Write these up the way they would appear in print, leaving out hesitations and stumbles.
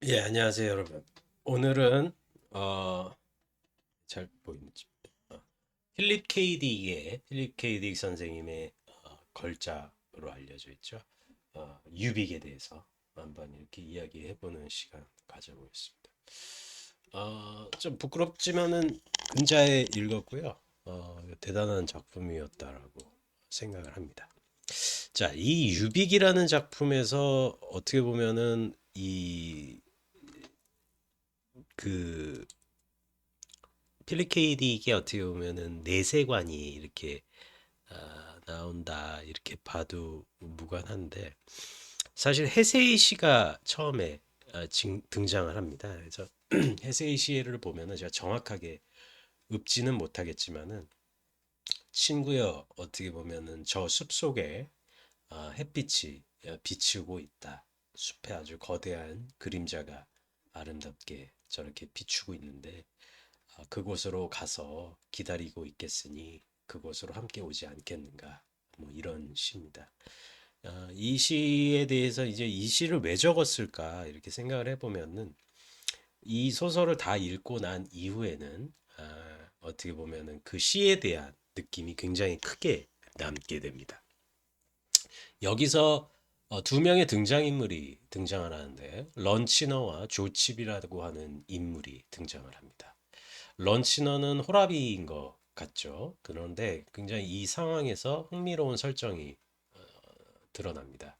예, 안녕하세요, 여러분. 오늘은 어, 잘 보이는지 필립 K. 딕 선생님의 걸작으로 알려져 있죠. 유빅에 대해서 한번 이렇게 이야기해보는 시간 가져보겠습니다. 좀 부끄럽지만은 근자에 읽었고요. 대단한 작품이었다라고 생각을 합니다. 자, 이 유빅이라는 작품에서 어떻게 보면은 그 필립 K 딕이 어떻게 보면은 내세관이 이렇게 나온다 이렇게 봐도 무관한데 사실 헤세이 시가 처음에 등장을 합니다. 그래서 헤세이 시를 보면은 제가 정확하게 읊지는 못하겠지만은 친구여 어떻게 보면은 저 숲속에 햇빛이 비추고 있다. 숲에 아주 거대한 그림자가 아름답게 저렇게 비추고 있는데 그곳으로 가서 기다리고 있겠으니 그곳으로 함께 오지 않겠는가. 뭐 이런 시입니다. 이 시에 대해서 이제 이 시를 왜 적었을까 이렇게 생각을 해보면은 이 소설을 다 읽고 난 이후에는 어떻게 보면은 그 시에 대한 느낌이 굉장히 크게 남게 됩니다. 여기서 두 명의 등장인물이 등장을 하는데 런치너와 조칩이라고 하는 인물이 등장을 합니다. 런치너는 호라비인 것 같죠. 그런데 굉장히 이 상황에서 흥미로운 설정이 드러납니다.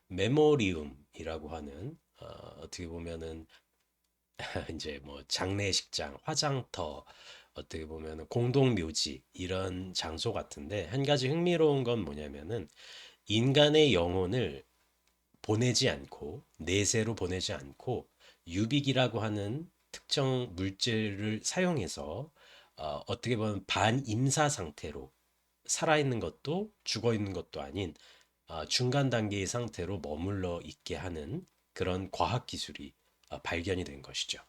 메모리움이라고 하는 어떻게 보면은 이제 뭐 장례식장, 화장터, 어떻게 보면은 공동묘지 이런 장소 같은데 한 가지 흥미로운 건 뭐냐면은 인간의 영혼을 보내지 않고 내세로 보내지 않고 유빅이라고 하는 특정 물질을 사용해서 어떻게 보면 반임사 상태로 살아있는 것도 죽어있는 것도 아닌 중간 단계의 상태로 머물러 있게 하는 그런 과학 기술이 발견이 된 것이죠.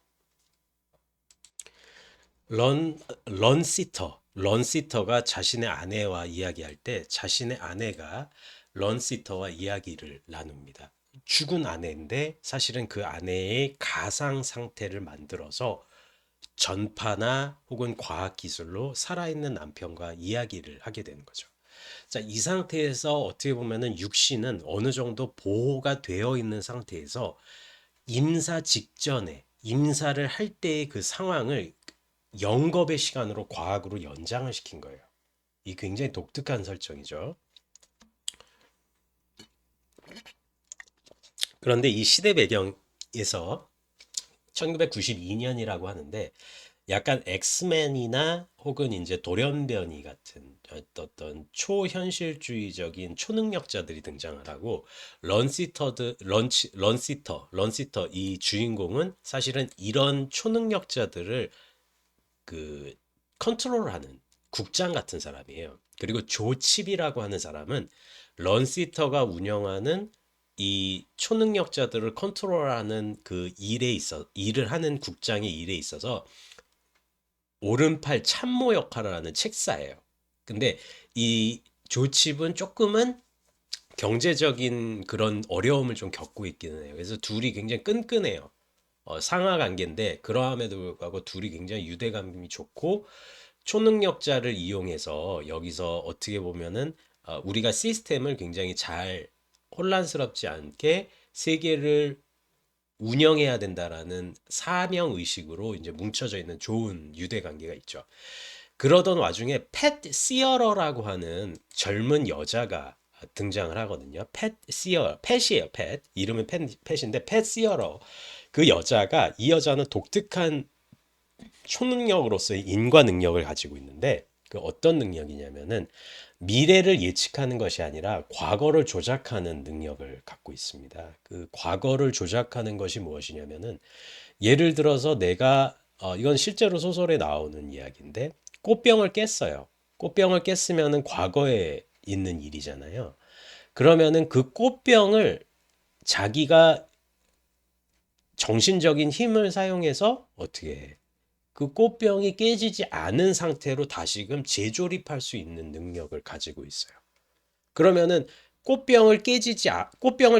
런시터가 자신의 아내와 이야기할 때 자신의 아내가 런시터와 이야기를 나눕니다. 죽은 아내인데 사실은 그 아내의 가상 상태를 만들어서 전파나 혹은 과학 기술로 살아있는 남편과 이야기를 하게 되는 거죠. 자, 이 상태에서 어떻게 보면은 육신은 어느 정도 보호가 되어 있는 상태에서 임사 직전에 임사를 할 때의 그 상황을 영겁의 시간으로 과학으로 연장을 시킨 거예요. 이 굉장히 독특한 설정이죠. 그런데 이 시대 배경에서 1992년이라고 하는데 약간 엑스맨이나 혹은 이제 돌연변이 같은 어떤 초현실주의적인 초능력자들이 등장을 하고 런시터 이 주인공은 사실은 이런 초능력자들을 그 컨트롤하는 국장 같은 사람이에요. 그리고 조칩이라고 하는 사람은 런시터가 운영하는 이 초능력자들을 컨트롤하는 그 일을 하는 국장의 일에 있어서 오른팔 참모 역할을 하는 책사예요. 근데 이 조칩은 조금은 경제적인 그런 어려움을 좀 겪고 있기는 해요. 그래서 둘이 굉장히 끈끈해요. 상하 관계인데 그러함에도 불구하고 둘이 굉장히 유대감이 좋고 초능력자를 이용해서 여기서 어떻게 보면은 우리가 시스템을 굉장히 잘 혼란스럽지 않게 세계를 운영해야 된다라는 사명 의식으로 이제 뭉쳐져 있는 좋은 유대 관계가 있죠. 그러던 와중에 팻 시어러라고 하는 젊은 여자가 등장을 하거든요. 팻이에요, 팻. 이름은 팻인데 팻 시어러. 그 여자가 이 여자는 독특한 초능력으로서의 인과 능력을 가지고 있는데 그 어떤 능력이냐면은 미래를 예측하는 것이 아니라 과거를 조작하는 능력을 갖고 있습니다. 그 과거를 조작하는 것이 무엇이냐면은 예를 들어서 내가 이건 실제로 소설에 나오는 이야기인데 꽃병을 깼어요. 꽃병을 깼으면은 과거에 있는 일이잖아요. 그러면은 그 꽃병을 자기가 정신적인 힘을 사용해서 어떻게 해? 그 꽃병이 깨지지 않은 상태로 다시금 재조립할 수 있는 능력을 가지고 있어요. 그러면은 꽃병을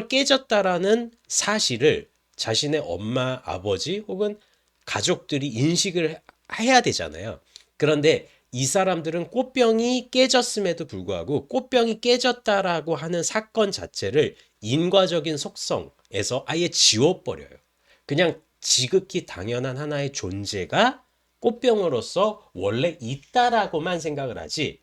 깨졌다라는 사실을 자신의 엄마, 아버지 혹은 가족들이 인식을 해야 되잖아요. 그런데 이 사람들은 꽃병이 깨졌음에도 불구하고 꽃병이 깨졌다라고 하는 사건 자체를 인과적인 속성에서 아예 지워버려요. 그냥 지극히 당연한 하나의 존재가 꽃병으로서 원래 있다라고만 생각을 하지,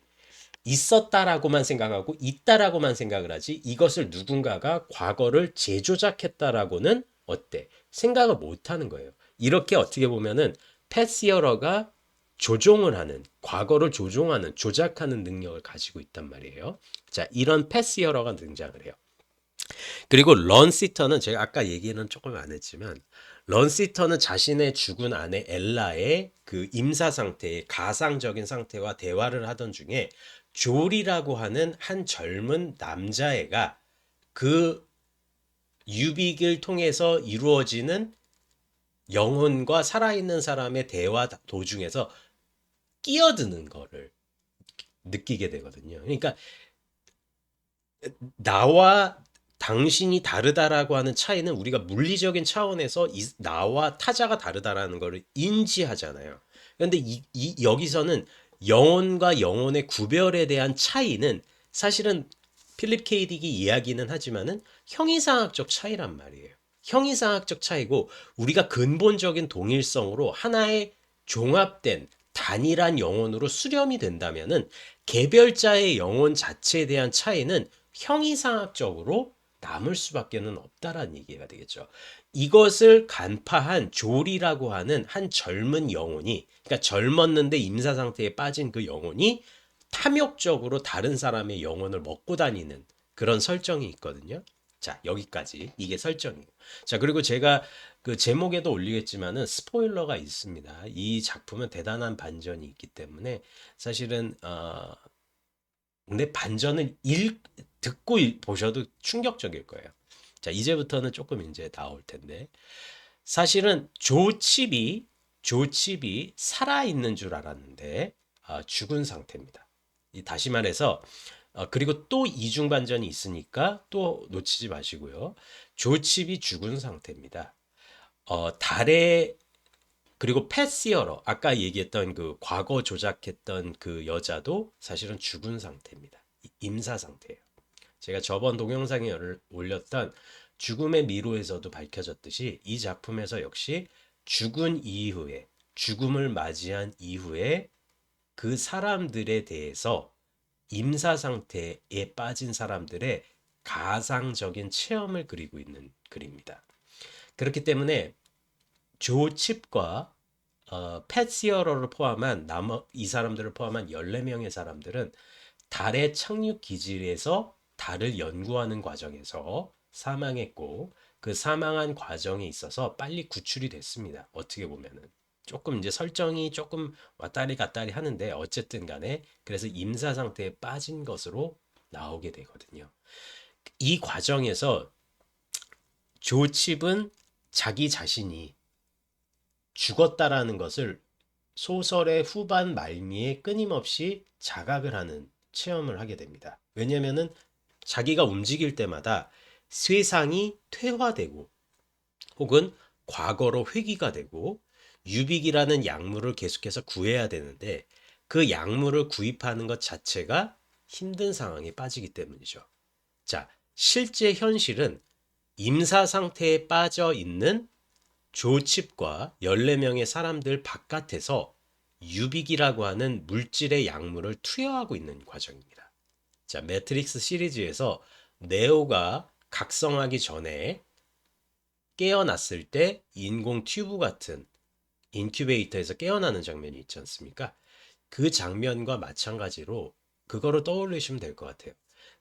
있었다라고만 생각하고 있다라고만 생각을 하지, 이것을 누군가가 과거를 재조작했다라고는 어때? 생각을 못 하는 거예요. 이렇게 어떻게 보면은 패시어러가 조종을 하는, 과거를 조종하는, 조작하는 능력을 가지고 있단 말이에요. 자, 이런 패시어러가 등장을 해요. 그리고 런시터는 제가 아까 얘기는 조금 안 했지만, 런시터는 자신의 죽은 아내 엘라의 그 임사 상태의 가상적인 상태와 대화를 하던 중에 조리라고 하는 한 젊은 남자애가 그 유빅을 통해서 이루어지는 영혼과 살아있는 사람의 대화 도중에서 끼어드는 거를 느끼게 되거든요. 그러니까 나와 당신이 다르다라고 하는 차이는 우리가 물리적인 차원에서 나와 타자가 다르다라는 것을 인지하잖아요. 그런데 여기서는 영혼과 영혼의 구별에 대한 차이는 사실은 필립 K 딕이 이야기는 하지만은 형이상학적 차이란 말이에요. 형이상학적 차이고 우리가 근본적인 동일성으로 하나의 종합된 단일한 영혼으로 수렴이 된다면은 개별자의 영혼 자체에 대한 차이는 형이상학적으로 남을 수밖에는 없다라는 얘기가 되겠죠. 이것을 간파한 조리라고 하는 한 젊은 영혼이, 그러니까 젊었는데 임사 상태에 빠진 그 영혼이 탐욕적으로 다른 사람의 영혼을 먹고 다니는 그런 설정이 있거든요. 자, 여기까지 이게 설정이에요. 자, 그리고 제가 그 제목에도 올리겠지만은 스포일러가 있습니다. 이 작품은 대단한 반전이 있기 때문에 사실은 근데 반전을 듣고 보셔도 충격적일 거예요. 자, 이제부터는 조금 이제 나올 텐데 사실은 조칩이 살아있는 줄 알았는데 죽은 상태입니다. 다시 말해서 그리고 또 이중 반전이 있으니까 또 놓치지 마시고요. 조칩이 죽은 상태입니다. 달에 그리고 패시어러 아까 얘기했던 그 과거 조작했던 그 여자도 사실은 죽은 상태입니다. 임사 상태예요. 제가 저번 동영상에 올렸던 죽음의 미로에서도 밝혀졌듯이 이 작품에서 역시 죽은 이후에 죽음을 맞이한 이후에 그 사람들에 대해서 임사 상태에 빠진 사람들의 가상적인 체험을 그리고 있는 글입니다. 그렇기 때문에 조칩과 펫시어러를 포함한 이 사람들을 포함한 14명의 사람들은 달의 착륙 기지에서 달을 연구하는 과정에서 사망했고 그 사망한 과정에 있어서 빨리 구출이 됐습니다. 어떻게 보면은 조금 이제 설정이 조금 왔다리 갔다리 하는데 어쨌든 간에 그래서 임사 상태에 빠진 것으로 나오게 되거든요. 이 과정에서 조칩은 자기 자신이 죽었다라는 것을 소설의 후반 말미에 끊임없이 자각을 하는 체험을 하게 됩니다. 왜냐면은 자기가 움직일 때마다 세상이 퇴화되고 혹은 과거로 회귀가 되고 유빅이라는 약물을 계속해서 구해야 되는데 그 약물을 구입하는 것 자체가 힘든 상황에 빠지기 때문이죠. 자, 실제 현실은 임사 상태에 빠져 있는 조칩과 14명의 사람들 바깥에서 유빅이라고 하는 물질의 약물을 투여하고 있는 과정입니다. 자, 매트릭스 시리즈에서 네오가 각성하기 전에 깨어났을 때 인공 튜브 같은 인큐베이터에서 깨어나는 장면이 있지 않습니까? 그 장면과 마찬가지로 그거를 떠올리시면 될 것 같아요.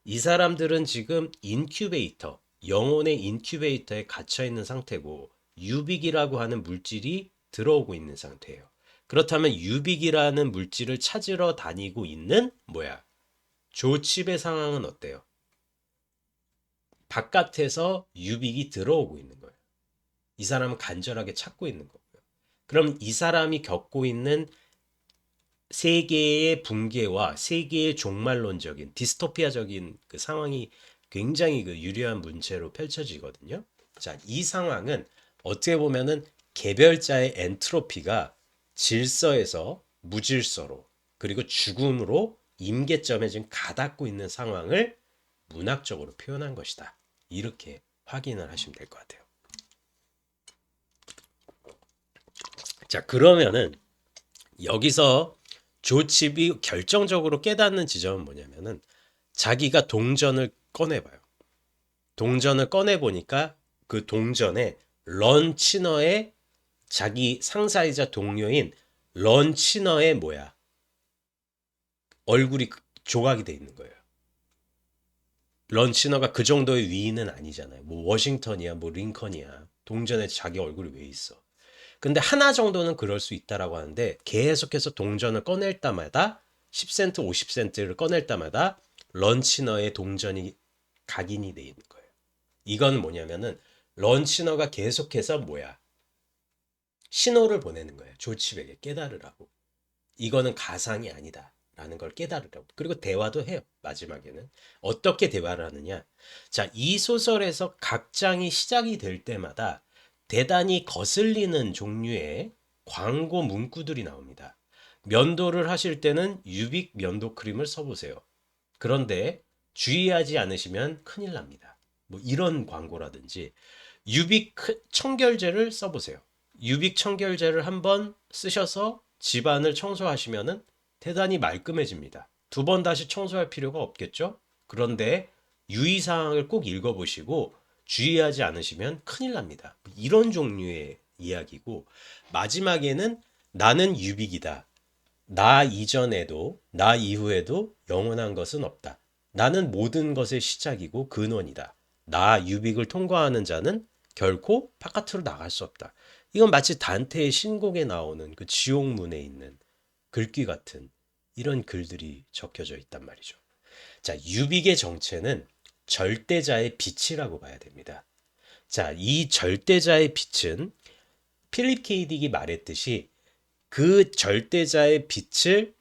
이 사람들은 지금 인큐베이터, 영혼의 인큐베이터에 갇혀 있는 상태고 유빅이라고 하는 물질이 들어오고 있는 상태예요. 그렇다면 유빅이라는 물질을 찾으러 다니고 있는 조칩의 상황은 어때요? 바깥에서 유빅이 들어오고 있는 거예요. 이 사람은 간절하게 찾고 있는 거고요. 그럼 이 사람이 겪고 있는 세계의 붕괴와 세계의 종말론적인 디스토피아적인 그 상황이 굉장히 그 유려한 문체로 펼쳐지거든요. 자, 이 상황은 어떻게 보면은 개별자의 엔트로피가 질서에서 무질서로 그리고 죽음으로 임계점에 지금 가닿고 있는 상황을 문학적으로 표현한 것이다. 이렇게 확인을 하시면 될 것 같아요. 자, 그러면은 여기서 조칩이 결정적으로 깨닫는 지점은 뭐냐면은 자기가 동전을 꺼내봐요. 동전을 꺼내보니까 그 동전에 런치너의 자기 상사이자 동료인 런치너의 뭐야? 얼굴이 조각이 돼 있는 거예요. 런치너가 그 정도의 위인은 아니잖아요. 뭐 워싱턴이야, 뭐 링컨이야. 동전에 자기 얼굴이 왜 있어? 근데 하나 정도는 그럴 수 있다라고 하는데 계속해서 동전을 꺼낼 때마다 10센트, 50센트를 꺼낼 때마다 런치너의 동전이 각인이 돼 있는 거예요. 이건 뭐냐면은 런치너가 계속해서 뭐야? 신호를 보내는 거예요. 조칩에게 깨달으라고. 이거는 가상이 아니다. 라는 걸 깨달으라고. 그리고 대화도 해요. 마지막에는. 어떻게 대화를 하느냐. 자, 이 소설에서 각 장이 시작이 될 때마다 대단히 거슬리는 종류의 광고 문구들이 나옵니다. 면도를 하실 때는 유빅 면도 크림을 써보세요. 그런데 주의하지 않으시면 큰일 납니다. 뭐 이런 광고라든지 유빅 청결제를 써보세요. 유빅 청결제를 한번 쓰셔서 집안을 청소하시면은 대단히 말끔해집니다. 두 번 다시 청소할 필요가 없겠죠? 그런데 유의사항을 꼭 읽어보시고 주의하지 않으시면 큰일 납니다. 이런 종류의 이야기고 마지막에는 나는 유빅이다. 나 이전에도 나 이후에도 영원한 것은 없다. 나는 모든 것의 시작이고 근원이다. 나 유빅을 통과하는 자는 결코 바깥으로 나갈 수 없다. 이건 마치 단테의 신곡에 나오는 그 지옥문에 있는 글귀 같은 이런 글들이 적혀져 있단 말이죠. 자, 유빅의 정체는 절대자의 빛이라고 봐야 됩니다. 자, 이 절대자의 빛은 필립 K 딕이 말했듯이 그 절대자의 빛이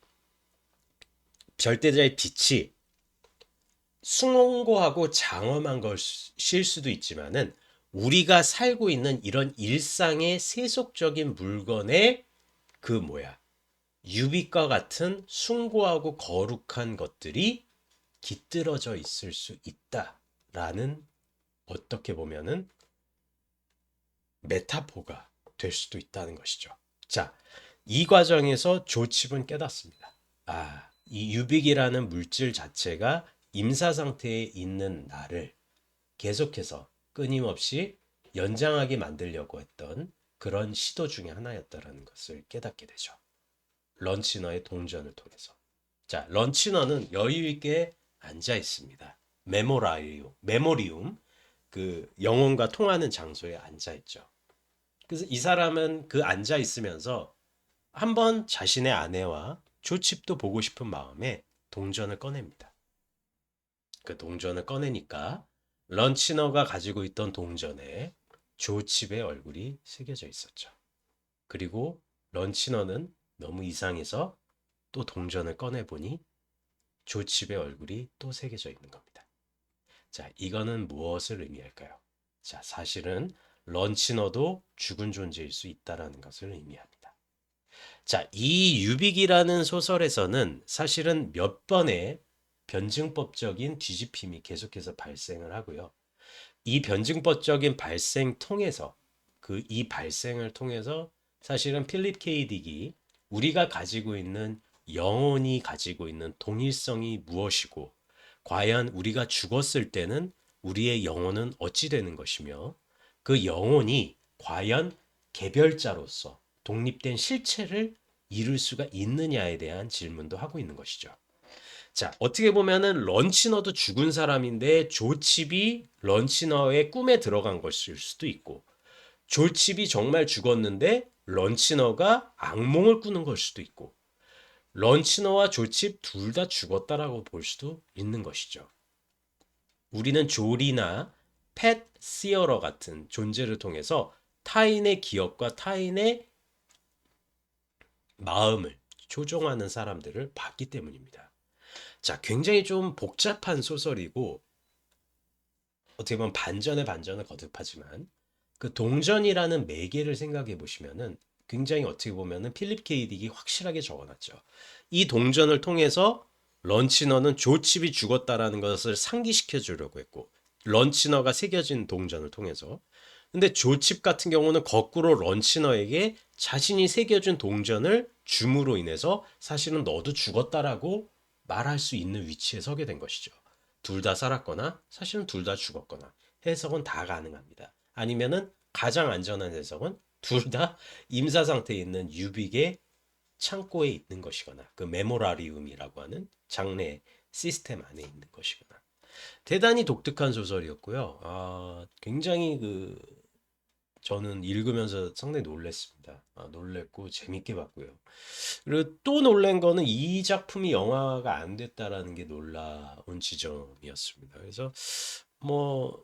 숭고하고 장엄한 것일 수도 있지만은 우리가 살고 있는 이런 일상의 세속적인 물건의 그 뭐야 유빛과 같은 숭고하고 거룩한 것들이 깃들어져 있을 수 있다라는 어떻게 보면은 메타포가 될 수도 있다는 것이죠. 자, 이 과정에서 조칩은 깨닫습니다. 아, 이 유빅이라는 물질 자체가 임사 상태에 있는 나를 계속해서 끊임없이 연장하게 만들려고 했던 그런 시도 중에 하나였다라는 것을 깨닫게 되죠. 런치너의 동전을 통해서. 자, 런치너는 여유 있게 앉아 있습니다. 메모리움, 그 영혼과 통하는 장소에 앉아 있죠. 그래서 이 사람은 그 앉아 있으면서 한번 자신의 아내와 조칩도 보고 싶은 마음에 동전을 꺼냅니다. 그 동전을 꺼내니까 런치너가 가지고 있던 동전에 조칩의 얼굴이 새겨져 있었죠. 그리고 런치너는 너무 이상해서 또 동전을 꺼내보니 조칩의 얼굴이 또 새겨져 있는 겁니다. 자, 이거는 무엇을 의미할까요? 자, 사실은 런치너도 죽은 존재일 수 있다는 것을 의미합니다. 자, 이 유빅이라는 소설에서는 사실은 몇 번의 변증법적인 뒤집힘이 계속해서 발생을 하고요. 이 변증법적인 발생 통해서 이 발생을 통해서 사실은 필립 K 딕이 우리가 가지고 있는 영혼이 가지고 있는 동일성이 무엇이고 과연 우리가 죽었을 때는 우리의 영혼은 어찌 되는 것이며 그 영혼이 과연 개별자로서 독립된 실체를 이룰 수가 있느냐에 대한 질문도 하고 있는 것이죠. 자, 어떻게 보면은 런치너도 죽은 사람인데 조칩이 런치너의 꿈에 들어간 것일 수도 있고 조칩이 정말 죽었는데 런치너가 악몽을 꾸는 걸 수도 있고 런치너와 조칩 둘 다 죽었다라고 볼 수도 있는 것이죠. 우리는 조리나 팻 시어러 같은 존재를 통해서 타인의 기억과 타인의 마음을 조종하는 사람들을 봤기 때문입니다. 자, 굉장히 좀 복잡한 소설이고 어떻게 보면 반전에 반전을 거듭하지만 그 동전이라는 매개를 생각해 보시면은 굉장히 어떻게 보면은 필립 K 딕이 확실하게 적어놨죠. 이 동전을 통해서 런치너는 조칩이 죽었다라는 것을 상기시켜 주려고 했고, 런치너가 새겨진 동전을 통해서. 근데 조칩 같은 경우는 거꾸로 런치너에게 자신이 새겨준 동전을 줌으로 인해서 사실은 너도 죽었다라고 말할 수 있는 위치에 서게 된 것이죠. 둘 다 살았거나 사실은 둘 다 죽었거나 해석은 다 가능합니다. 아니면은 가장 안전한 해석은 둘 다 임사 상태에 있는 유빅의 창고에 있는 것이거나 그 메모라리움이라고 하는 장내 시스템 안에 있는 것이거나. 대단히 독특한 소설이었고요. 굉장히 저는 읽으면서 상당히 놀랐습니다. 놀랬고 재밌게 봤고요. 그리고 또 놀란 거는 이 작품이 영화가 안 됐다라는 게 놀라운 지점이었습니다. 그래서 뭐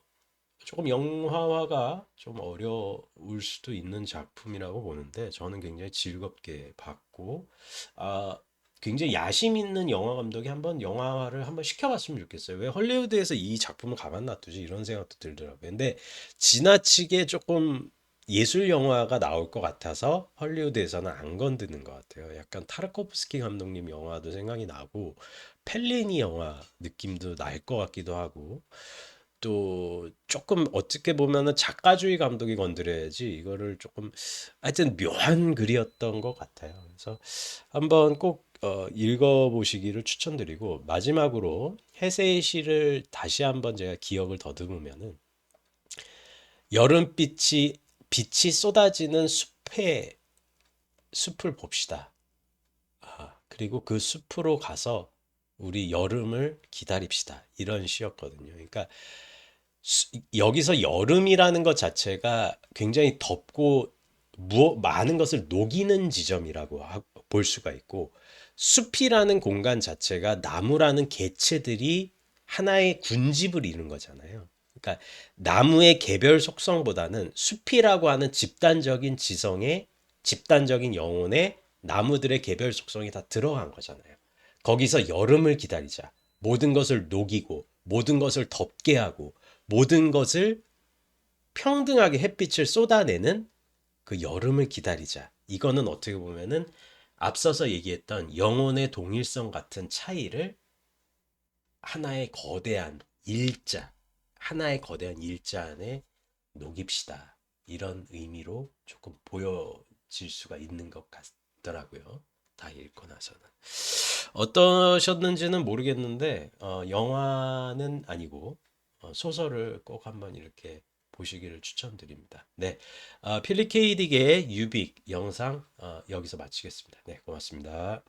조금 영화화가 좀 어려울 수도 있는 작품이라고 보는데 저는 굉장히 즐겁게 봤고, 아, 굉장히 야심 있는 영화 감독이 한번 영화화를 한번 시켜봤으면 좋겠어요. 왜 헐리우드에서 이 작품을 가만 놔두지 이런 생각도 들더라고요. 근데 지나치게 조금 예술 영화가 나올 것 같아서 헐리우드에서는 안 건드는 것 같아요. 약간 타르코프스키 감독님 영화도 생각이 나고 펠리니 영화 느낌도 날 것 같기도 하고, 또 조금 어떻게 보면은 작가주의 감독이 건드려야지 이거를 조금 하여튼 묘한 글이었던 것 같아요. 그래서 한번 꼭 읽어보시기를 추천드리고, 마지막으로 해세의 시를 다시 한번 제가 기억을 더듬으면은 빛이 쏟아지는 숲을 봅시다. 그리고 그 숲으로 가서 우리 여름을 기다립시다. 이런 시였거든요. 그러니까 여기서 여름이라는 것 자체가 굉장히 덥고 많은 것을 녹이는 지점이라고 볼 수가 있고, 숲이라는 공간 자체가 나무라는 개체들이 하나의 군집을 이룬 거잖아요. 그러니까 나무의 개별 속성보다는 숲이라고 하는 집단적인 지성에, 집단적인 영혼에 나무들의 개별 속성이 다 들어간 거잖아요. 거기서 여름을 기다리자. 모든 것을 녹이고 모든 것을 덮게 하고 모든 것을 평등하게 햇빛을 쏟아내는 그 여름을 기다리자. 이거는 어떻게 보면은 앞서서 얘기했던 영혼의 동일성 같은 차이를 하나의 거대한 일자, 하나의 거대한 일자 안에 녹입시다. 이런 의미로 조금 보여질 수가 있는 것 같더라고요. 다 읽고 나서는. 어떠셨는지는 모르겠는데, 영화는 아니고, 소설을 꼭 한번 이렇게 보시기를 추천드립니다. 네. 필립 K 딕의 유빅 영상, 여기서 마치겠습니다. 네, 고맙습니다.